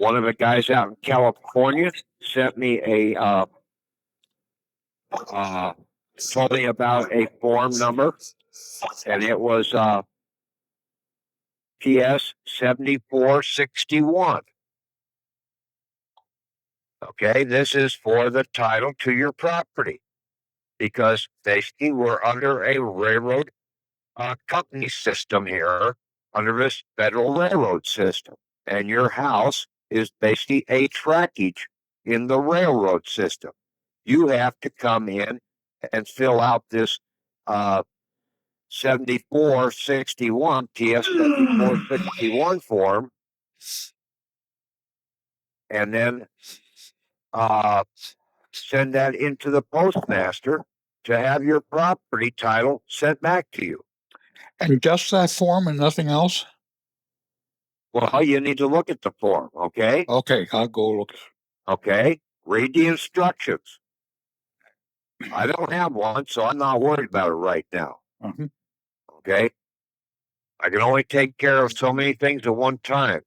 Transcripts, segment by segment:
one of the guys out in California sent me told me about a form number, and it was PS 7461. Okay, this is for the title to your property because basically we're under a railroad company system here, under this federal railroad system, and your house is basically a trackage in the railroad system. You have to come in and fill out this 7461 PS 7461 form, and then send that into the postmaster to have your property title sent back to you. And just that form and nothing else? Well, you need to look at the form, okay? Okay, I'll go look. Okay, read the instructions. I don't have one, so I'm not worried about it right now. Mm-hmm. Okay? I can only take care of so many things at one time.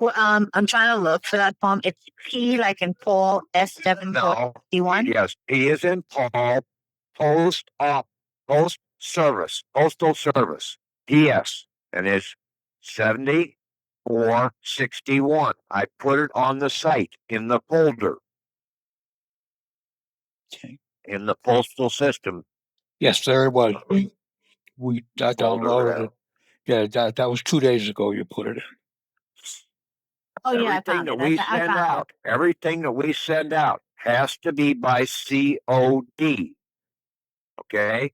Well, I'm trying to look for that form. It's P like in Paul, S7461. Yes, P is in Paul, postal service, PS, and it's 7461. I put it on the site in the folder. Okay. In the postal system. Yes, there it was. I downloaded it. Yeah, that was 2 days ago you put it in. Oh, yeah, Everything that we send out, everything that we send out has to be by COD. Okay?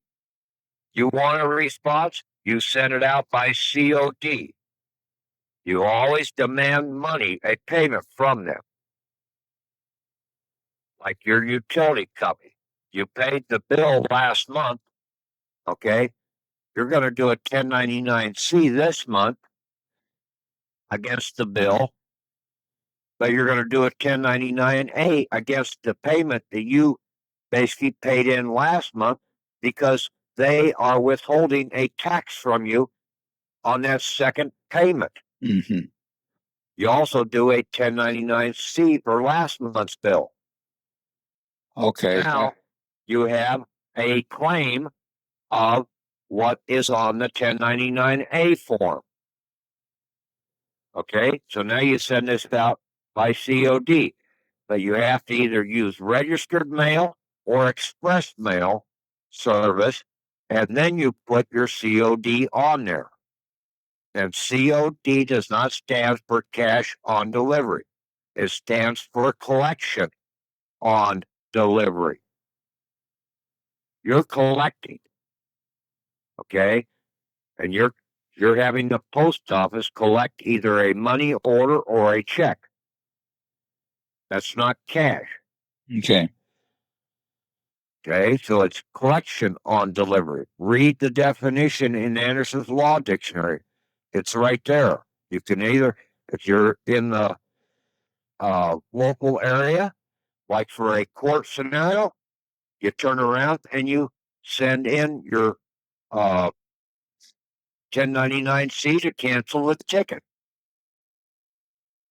You want a response? You send it out by COD. You always demand money, a payment from them. Like your utility company. You paid the bill last month. Okay? You're going to do a 1099-C this month against the bill. But you're going to do a 1099-A against the payment that you basically paid in last month because they are withholding a tax from you on that second payment. Mm-hmm. You also do a 1099-C for last month's bill. Okay. Now you have a claim of what is on the 1099-A form. Okay, so now you send this out by COD, but you have to either use registered mail or express mail service, and then you put your COD on there. And COD does not stand for cash on delivery. It stands for collection on delivery. You're collecting, okay? And you're having the post office collect either a money order or a check. That's not cash. Okay. Okay, so it's collection on delivery. Read the definition in Anderson's Law Dictionary. It's right there. You can either, if you're in the local area, like for a court scenario, you turn around and you send in your 1099-C to cancel the ticket.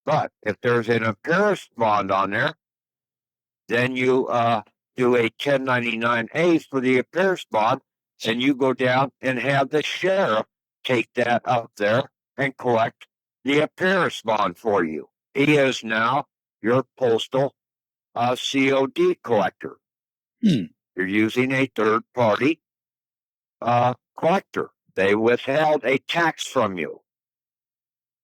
But if there's an appearance bond on there, then you do a 1099-A for the appearance bond, and you go down and have the sheriff take that up there and collect the appearance bond for you. He is now your postal COD collector. You're using a third-party collector. They withheld a tax from you.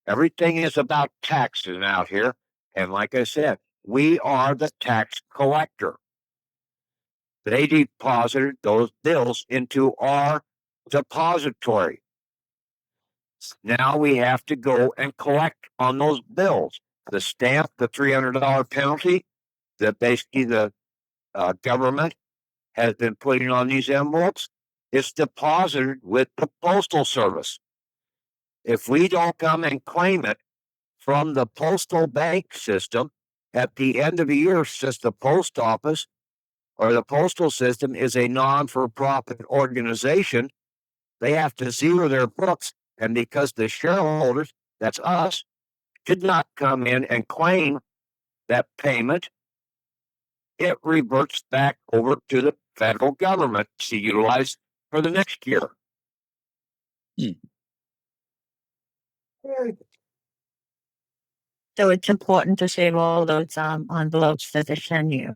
Everything is about taxes out here. And like I said, we are the tax collector. They deposited those bills into our depository. Now we have to go and collect on those bills. The stamp, the $300 penalty that basically the government has been putting on these envelopes, is deposited with the Postal Service. If we don't come and claim it from the postal bank system at the end of the year, since the post office or the postal system is a non-for-profit organization, they have to zero their books. And because the shareholders, that's us, did not come in and claim that payment, it reverts back over to the federal government to utilize for the next year. So it's important to save all those envelopes that they send you.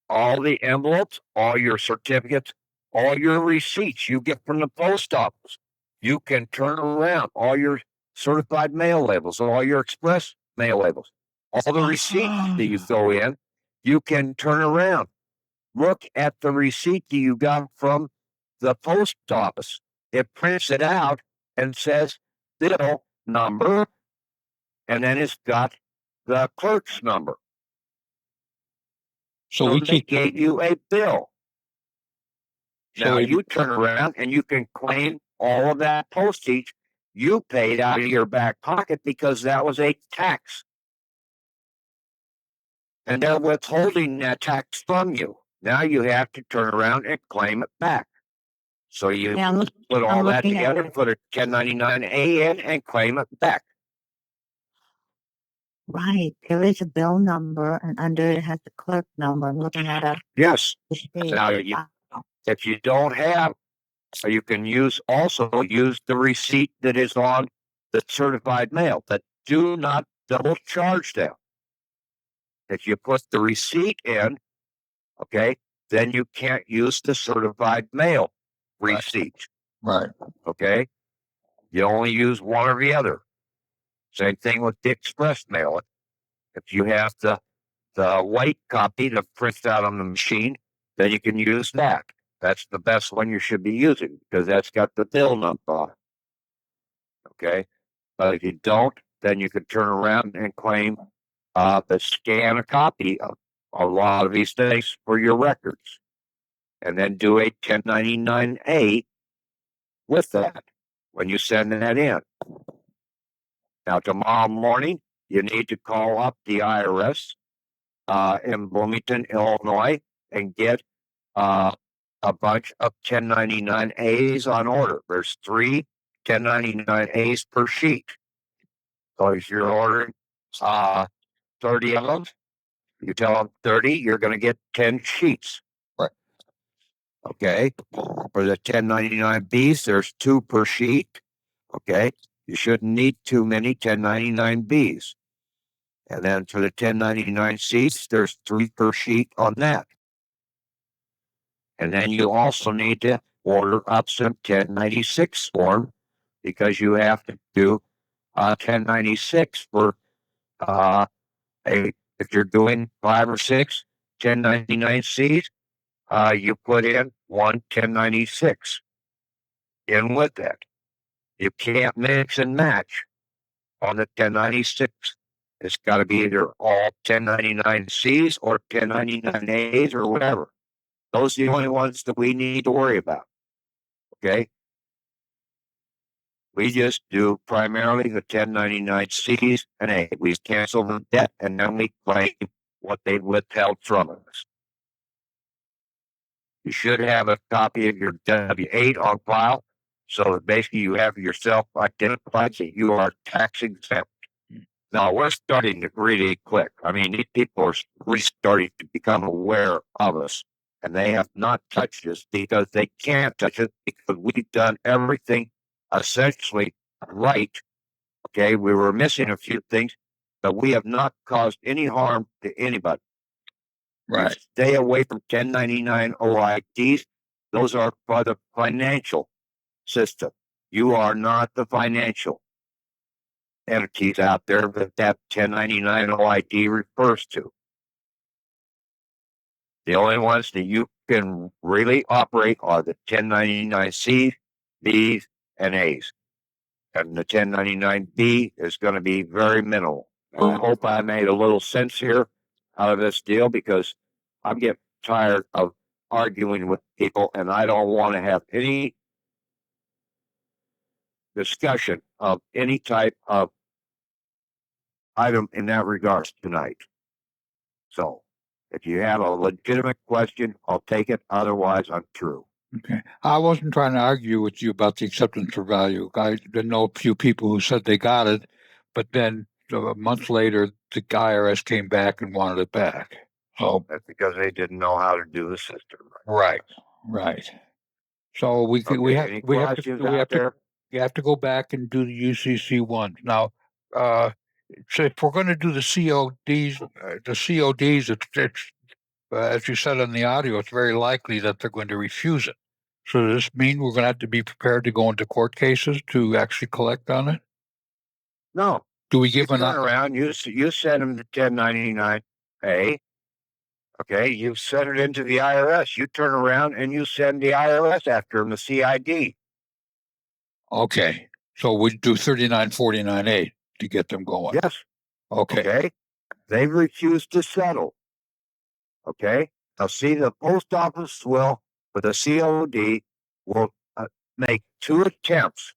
All the envelopes, all your certificates, all your receipts you get from the post office. You can turn around all your certified mail labels, all your express mail labels, all the receipts that you throw in, you can turn around. Look at the receipt that you got from the post office. It prints it out and says bill number, and then it's got the clerk's number. So they gave you a bill. Now you turn around and you can claim all of that postage you paid out of your back pocket because that was a tax. And they're withholding that tax from you. Now you have to turn around and claim it back. So you put all that together, put a 1099-A in, and claim it back. Right. There is a bill number, and under it has the clerk number. I'm looking at it. Yes. Now, if you don't have, so you can also use the receipt that is on the certified mail, but do not double charge them. If you put the receipt in, okay, then you can't use the certified mail receipt. Right. Okay. You only use one or the other. Same thing with the express mail. If you have the white copy that prints out on the machine, then you can use that. That's the best one you should be using because that's got the bill number on it. Okay. But if you don't, then you can turn around and claim scan a copy of a lot of these things for your records and then do a 1099-A with that when you send that in. Now, tomorrow morning, you need to call up the IRS in Bloomington, Illinois, and get a bunch of 1099-As on order. There's 3 1099-As per sheet. So if you're ordering 30 of them, you tell them 30, you're going to get 10 sheets. Right. Okay. For the 1099-Bs, there's 2 per sheet. Okay. You shouldn't need too many 1099-Bs. And then for the 1099-Cs, there's 3 per sheet on that. And then you also need to order up some 1096 form because you have to do 1096 for if you're doing 5 or 6 1099-Cs, you put in 1 1096 in with that. You can't mix and match on the 1096. It's got to be either all 1099-Cs or 1099-As or whatever. Those are the only ones that we need to worry about. Okay? We just do primarily the 1099-Cs and A. We cancel the debt and then we claim what they withheld from us. You should have a copy of your W-8 on file so that basically you have yourself identified that you are tax exempt. Now, we're starting to really click. I mean, these people are really starting to become aware of us, and they have not touched us because they can't touch us because we've done everything essentially right. Okay, we were missing a few things, but we have not caused any harm to anybody. Right. You stay away from 1099 OIDs. Those are for the financial system. You are not the financial entities out there that 1099 OID refers to. The only ones that you can really operate are the 1099-Cs, Bs, and As. And the 1099-B is going to be very minimal. And I hope I made a little sense here out of this deal because I'm getting tired of arguing with people and I don't want to have any discussion of any type of item in that regard tonight. So if you have a legitimate question, I'll take it. Otherwise, I'm through. Okay. I wasn't trying to argue with you about the acceptance for value. I know a few people who said they got it, but then a month later, the IRS came back and wanted it back. So That's because they didn't know how to do the system. right. So we have Any questions out there? you have to go back and do the UCC one now. So if we're going to do the CODs, it's as you said in the audio, it's very likely that they're going to refuse it. So does this mean we're going to have to be prepared to go into court cases to actually collect on it? No. Do we You give an turn around, you send them the 1099-A. Okay, you send it into the IRS. You turn around and you send the IRS after them the CID. Okay, so we do 3949A to get them going. Yes. Okay. Okay. They refuse to settle. Okay. Now, see, the post office will, with a COD, will make 2 attempts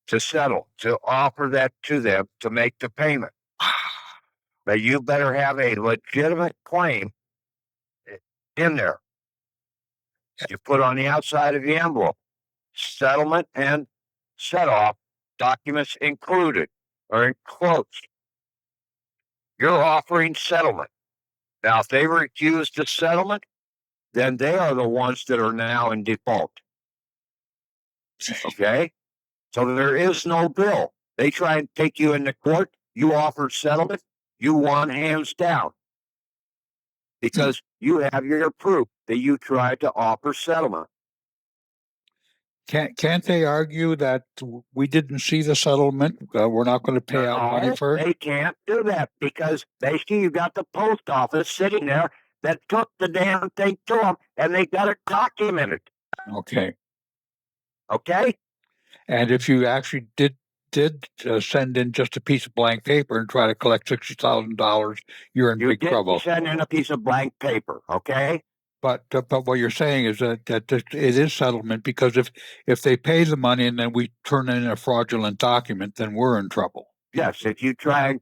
to settle, to offer that to them to make the payment. But you better have a legitimate claim in there. You put on the outside of the envelope, settlement and set off documents included or enclosed. You're offering settlement. Now, if they refuse the settlement, then they are the ones that are now in default. Okay? So there is no bill. They try and take you into court. You offer settlement. You won hands down because you have your proof that you tried to offer settlement. Can't they argue that we didn't see the settlement? We're not going to pay out money for it? They can't do that because they see you got the post office sitting there that took the damn thing to them and they got it documented. Okay. Okay? And if you actually did send in just a piece of blank paper and try to collect $60,000, you're in big trouble. You send in a piece of blank paper, okay? But what you're saying is that it is settlement because if they pay the money and then we turn in a fraudulent document, then we're in trouble. Yes, if you try and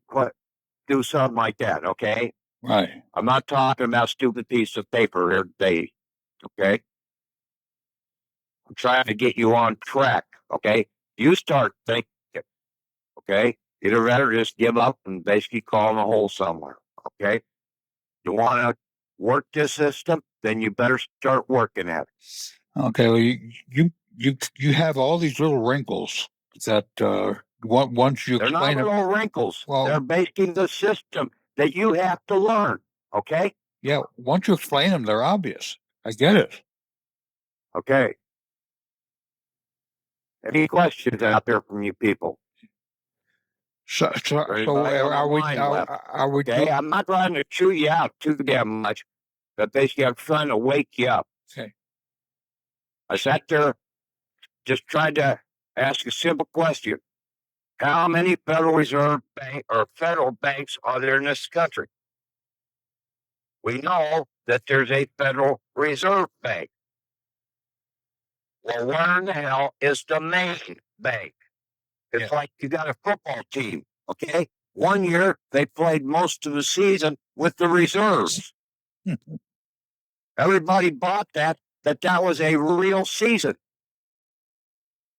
do something like that, okay? Right. I'm not talking about stupid piece of paper here today, okay? I'm trying to get you on track, okay? You start thinking, okay? You'd rather just give up and basically call in a hole somewhere, okay? You want to work this system, then you better start working at it. Okay, well, you have all these little wrinkles that once you They're explain not little wrinkles. Well, they're basically the system that you have to learn, okay? Yeah, once you explain them, they're obvious. I get it. Okay. Any questions out there from you people? So are we? Okay, I'm not trying to chew you out too damn much, but basically I'm trying to wake you up. Okay. I sat there just trying to ask a simple question. How many Federal Reserve Bank or federal banks are there in this country? We know that there's a Federal Reserve Bank. Well, where in the hell is the main bank? It's like you got a football team, okay? One year they played most of the season with the reserves. Everybody bought that was a real season.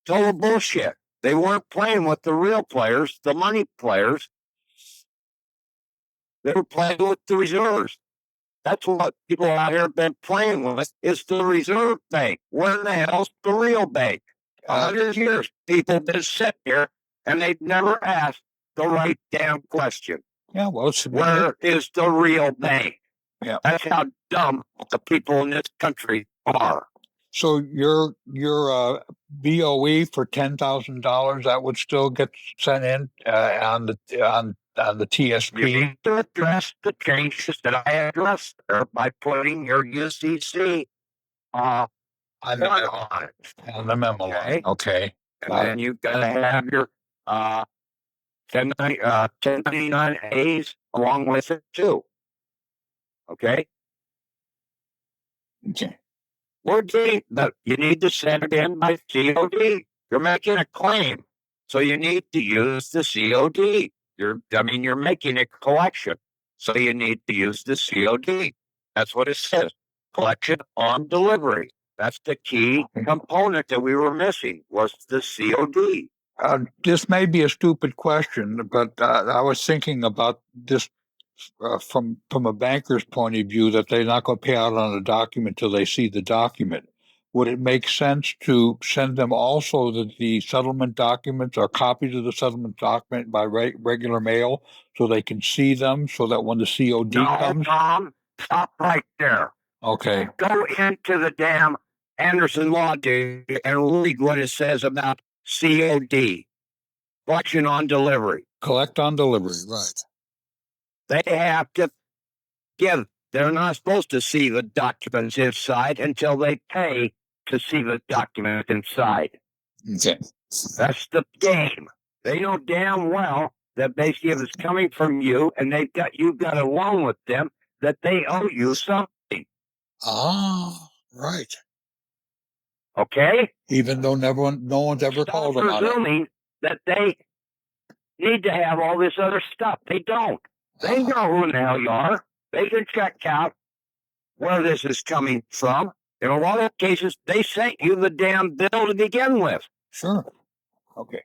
Total bullshit. They weren't playing with the real players, the money players. They were playing with the reserves. That's what people out here have been playing with, is the reserve bank. Where in the hell's the real bank? 100 years, people just sit here and they've never asked the right damn question. Yeah, well, where is the real bank? Yeah, that's how dumb the people in this country are. So your BOE for $10,000 that would still get sent in on the TSP. You need to address the changes that I addressed there by putting your UCC on it. On the memo line. Okay. And then you've got to have your 1099As along with it too. Okay? Okay. But you need to send it in by COD. You're making a claim. So you need to use the COD. You're making a collection. So you need to use the COD. That's what it says. Collection on delivery. That's the key component that we were missing was the COD. This may be a stupid question, but I was thinking about this from a banker's point of view, that they're not going to pay out on a document till they see the document. Would it make sense to send them also the settlement documents or copies of the settlement document by regular mail so they can see them, so that when the COD No, comes? Tom, stop right there. Okay. Go into the damn Anderson Law Dictionary and read what it says about COD, collection on delivery. Collect on delivery, right. They have to give. They're not supposed to see the documents inside until they pay to see the documents inside. Okay. That's the game. They know damn well that basically if it's coming from you and you've got a loan with them, that they owe you something. Ah, right. Okay? Even though no one's ever called them on it. Presuming that they need to have all this other stuff. They don't. They know who the hell you are. They can check out where this is coming from. In a lot of cases, they sent you the damn bill to begin with. Sure. Okay.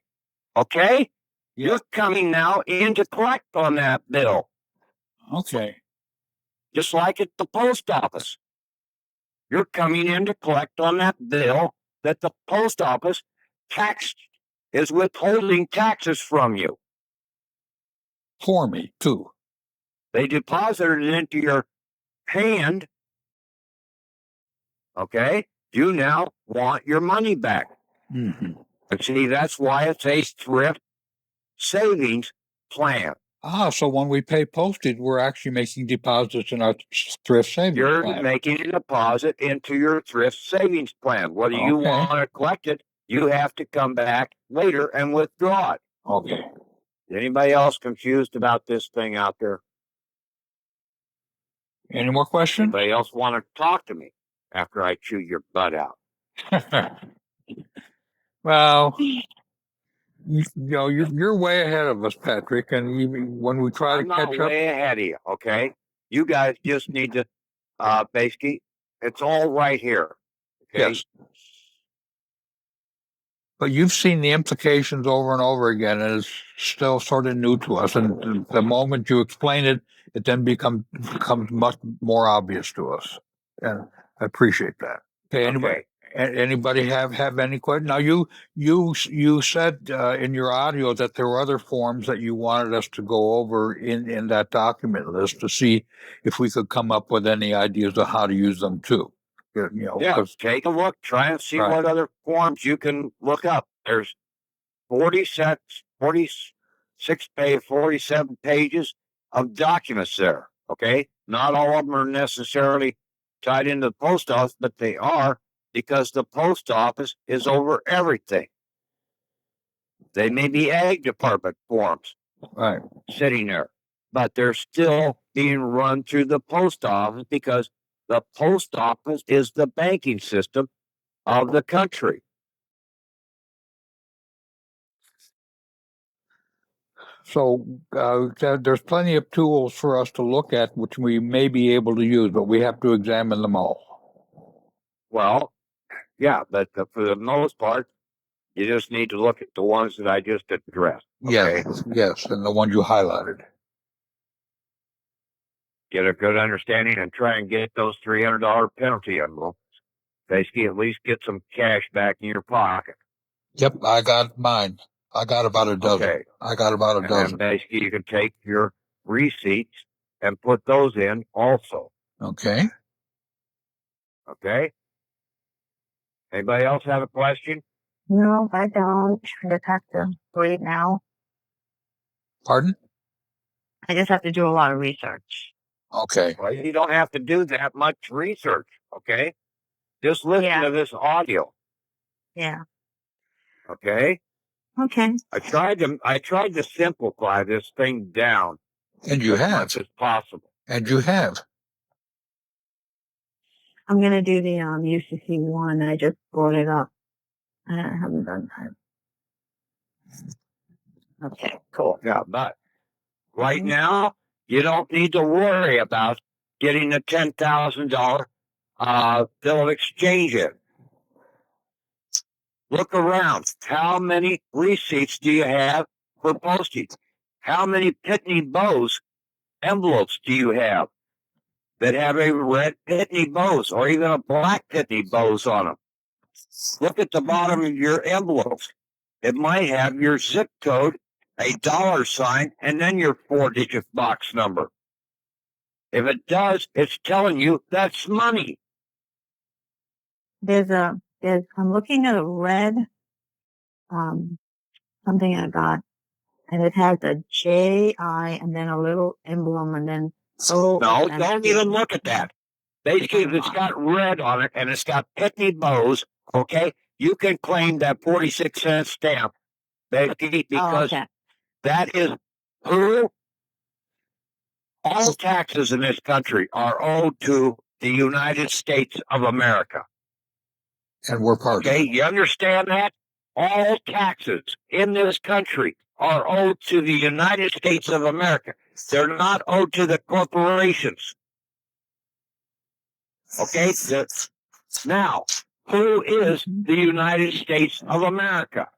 Okay? Yeah. You're coming now in to collect on that bill. Okay. Just like at the post office. You're coming in to collect on that bill that the post office is withholding taxes from you. For me, too. They deposited it into your hand. Okay? You now want your money back. Mm-hmm. And see, that's why it's a thrift savings plan. Ah, so when we pay postage, we're actually making deposits in our thrift savings You're plan. making a deposit into your thrift savings plan. Whether you want to collect it, you have to come back later and withdraw it. Okay. Anybody else confused about this thing out there? Any more questions? Anybody else want to talk to me after I chew your butt out? Well, you're way ahead of us, Patrick. And even when we try to catch I'm not way ahead of you. Okay, you guys just need to basically, it's all right here. Okay. Yes. But you've seen the implications over and over again, and it's still sort of new to us. And the moment you explain it, it then becomes much more obvious to us. And I appreciate that. Okay. Anybody have any questions? Now you said in your audio that there were other forms that you wanted us to go over in that document list to see if we could come up with any ideas of how to use them too. Yeah, take a look, try and see what other forms you can look up. There's 46 page, 47 pages of documents there. Okay, not all of them are necessarily tied into the post office, but they are because the post office is over everything. They may be ag department forms sitting there, but they're still being run through the post office because the post office is the banking system of the country. So there's plenty of tools for us to look at, which we may be able to use, but we have to examine them all. Well, yeah, but for the most part, you just need to look at the ones that I just addressed. Okay? Yes, and the ones you highlighted. Get a good understanding and try and get those $300 penalty envelopes. Basically, at least get some cash back in your pocket. Yep, I got mine. I got about a dozen. Okay. I got about a dozen. And basically, you can take your receipts and put those in also. Okay. Okay? Anybody else have a question? No, I don't. I just have to read now. Pardon? I just have to do a lot of research. Okay. Well, you don't have to do that much research, okay? Just listen to this audio. Yeah. Okay? Okay. I tried to simplify this thing down. And you have. As much as possible. And you have. I'm going to do the UCC one. I just brought it up. I haven't done that. Okay, cool. Yeah, but right now, you don't need to worry about getting the $10,000 bill of exchange in. Look around. How many receipts do you have for postage? How many Pitney Bowes envelopes do you have that have a red Pitney Bowes or even a black Pitney Bowes on them? Look at the bottom of your envelopes. It might have your zip code, a $sign, and then your 4-digit box number. If it does, it's telling you that's money. I'm looking at a red, something I got, and it has a J-I and then a little emblem and then No, don't even look at that. Basically, if it's got red on it and it's got Pitney Bowes, okay, you can claim that 46-cent stamp, Becky, because that is who all taxes in this country are owed to the United States of America. And we're part of Okay, it. you understand that? All taxes in this country are owed to the United States of America. They're not owed to the corporations. Okay, now, who is the United States of America?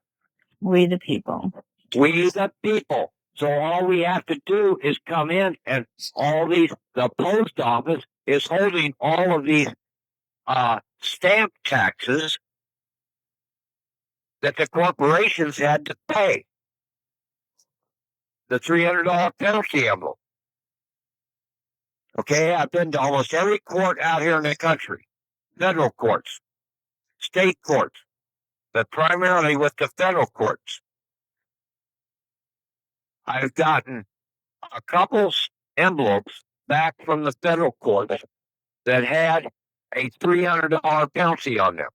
We the people. We the people. So all we have to do is come in, and the post office is holding all of these stamp taxes that the corporations had to pay. The $300 penalty envelope. Okay, I've been to almost every court out here in the country, federal courts, state courts, but primarily with the federal courts. I've gotten a couple envelopes back from the federal court that had a $300 penalty on them.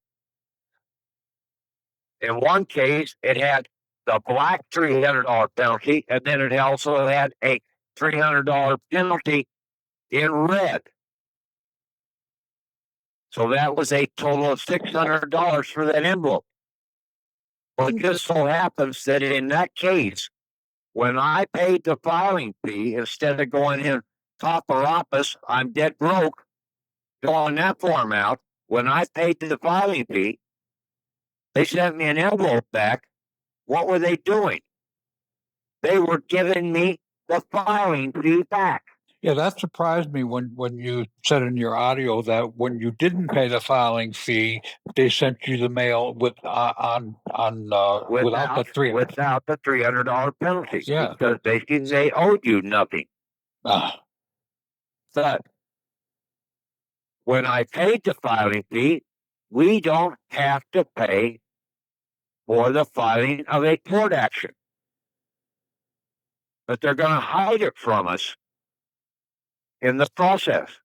In one case, it had the black $300 penalty, and then it also had a $300 penalty in red. So that was a total of $600 for that envelope. Well, it just so happens that in that case, when I paid the filing fee, instead of going in top or office, I'm dead broke, filling that form out, when I paid the filing fee, they sent me an envelope back. What were they doing? They were giving me the filing fee back. Yeah, that surprised me when you said in your audio that when you didn't pay the filing fee, they sent you the mail with without the $300 penalty. Yeah, because they owed you nothing. But when I paid the filing fee, we don't have to pay for the filing of a court action. But they're going to hide it from us in the process.